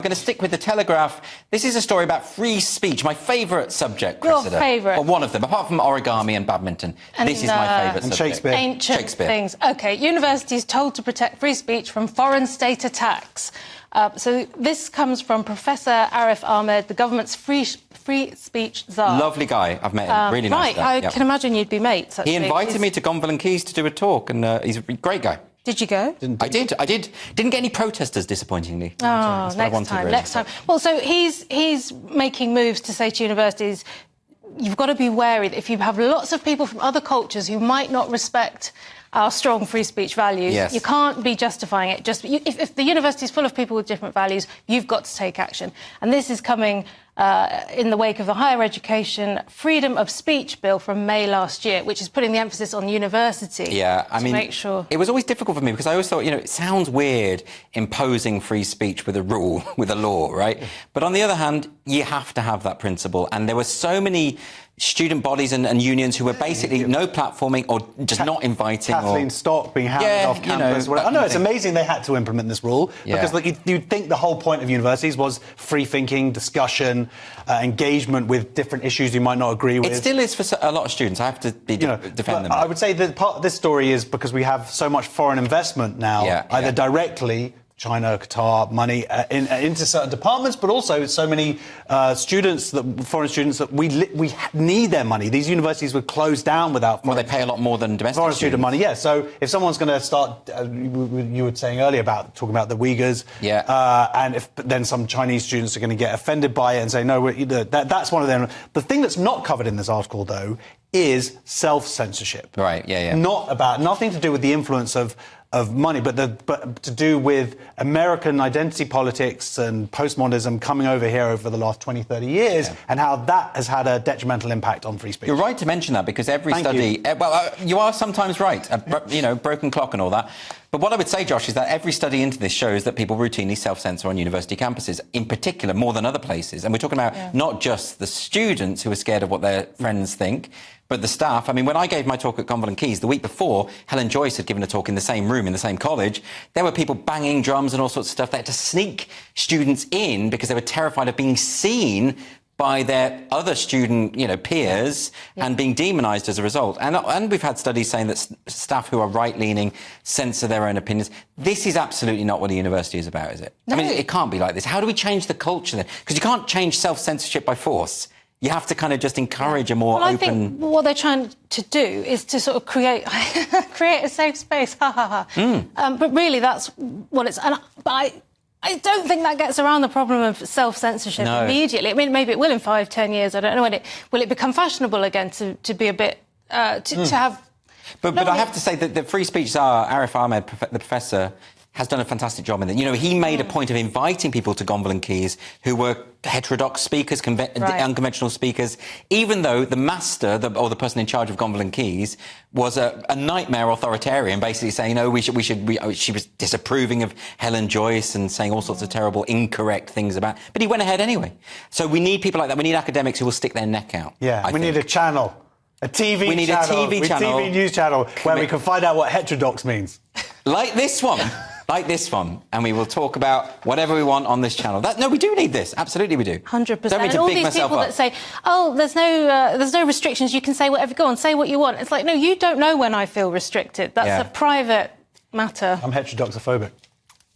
I'm going to stick with the Telegraph. This is a story about free speech, my favourite subject, Cressida. Your favourite? Well, one of them, apart from origami and badminton. This is my favourite subject. Shakespeare. Ancient things. OK, universities told to protect free speech from foreign state attacks. So this comes from Professor Arif Ahmed, the government's free speech czar. Lovely guy. I've met him. Really nice guy. Right, I can imagine you'd be mates. Actually. He invited me to Gonville and Keys to do a talk, and he's a great guy. Did you go? I did. Didn't get any protesters, disappointingly. Oh, next time. Well, so he's making moves to say to universities, you've got to be wary that if you have lots of people from other cultures who might not respect our strong free speech values, you can't be justifying it. If the university is full of people with different values, you've got to take action. And this is coming in the wake of the Higher Education Freedom of Speech Bill from May last year, which is putting the emphasis on university. Yeah, I mean, make sure. It was always difficult for me because I always thought, it sounds weird imposing free speech with a rule, with a law, right? But on the other hand, you have to have that principle. And there were so many student bodies and unions who were basically no platforming or just not inviting. Kathleen Stock being hounded off campus. I know, it's amazing they had to implement this rule because you'd think the whole point of universities was free thinking, discussion, engagement with different issues you might not agree with. It still is for a lot of students. I have to defend them. I would say that part of this story is because we have so much foreign investment now, either directly, China, Qatar, money into certain departments, but also so many foreign students that we need their money. These universities would close down without. Well, they pay a lot more than domestic foreign student money. Yeah. So if someone's going to start, you were saying earlier talking about the Uyghurs, and if then some Chinese students are going to get offended by it and say no, that's one of them. The thing that's not covered in this article, though, is self-censorship. Right. Yeah. Nothing to do with the influence of money, but to do with American identity politics and postmodernism coming over here over the last 20, 30 years and how that has had a detrimental impact on free speech. You're right to mention that because every study... you are sometimes right, broken clock and all that. But what I would say, Josh, is that every study into this shows that people routinely self-censor on university campuses, in particular, more than other places. And we're talking about not just the students who are scared of what their friends think, but the staff. I mean, when I gave my talk at Gonville and Keys the week before, Helen Joyce had given a talk in the same room, in the same college. There were people banging drums and all sorts of stuff. They had to sneak students in because they were terrified of being seen by their other student, peers and being demonised as a result. And we've had studies saying that staff who are right-leaning censor their own opinions. This is absolutely not what a university is about, is it? No. I mean, it can't be like this. How do we change the culture then? Because you can't change self-censorship by force. You have to kind of just encourage a more open... I think what they're trying to do is to sort of create a safe space. But really, that's what it's... I don't think that gets around the problem of self-censorship immediately. I mean, maybe it will in 5, 10 years. I don't know. Will it become fashionable again to be a bit... to have... But I have to say that the free speech czar, Arif Ahmed, the professor, has done a fantastic job in it. He made a point of inviting people to Gonville and Keys who were heterodox speakers, unconventional speakers, even though the master, or the person in charge of Gonville and Keys, was a nightmare authoritarian, basically saying, she was disapproving of Helen Joyce and saying all sorts of terrible, incorrect things about... But he went ahead anyway. So we need people like that. We need academics who will stick their neck out. Yeah, we need a channel. A TV we need channel. a TV channel. TV news channel where we can find out what heterodox means. Like this one. Like this one, and we will talk about whatever we want on this channel. No, we do need this. Absolutely, we do. 100%. Don't mean to and all big these myself people up. that say, "Oh, there's no restrictions. You can say whatever. Go on, say what you want." It's like, no, you don't know when I feel restricted. That's a private matter. I'm heterodoxophobic.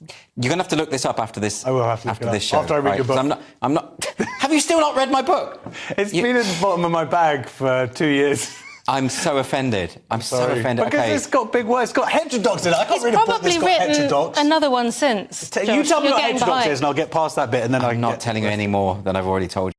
You're going to have to look this up after this. I will have to after this show. After I read your book. I'm not. Have you still not read my book? It's been at the bottom of my bag for 2 years. I'm so offended. I'm so offended. Because it's got big words. It's got heterodox in it. I can't read a book that's got heterodox. Another one since. You tell me what heterodox is and I'll get past that bit and then I'm not telling you any more than I've already told you.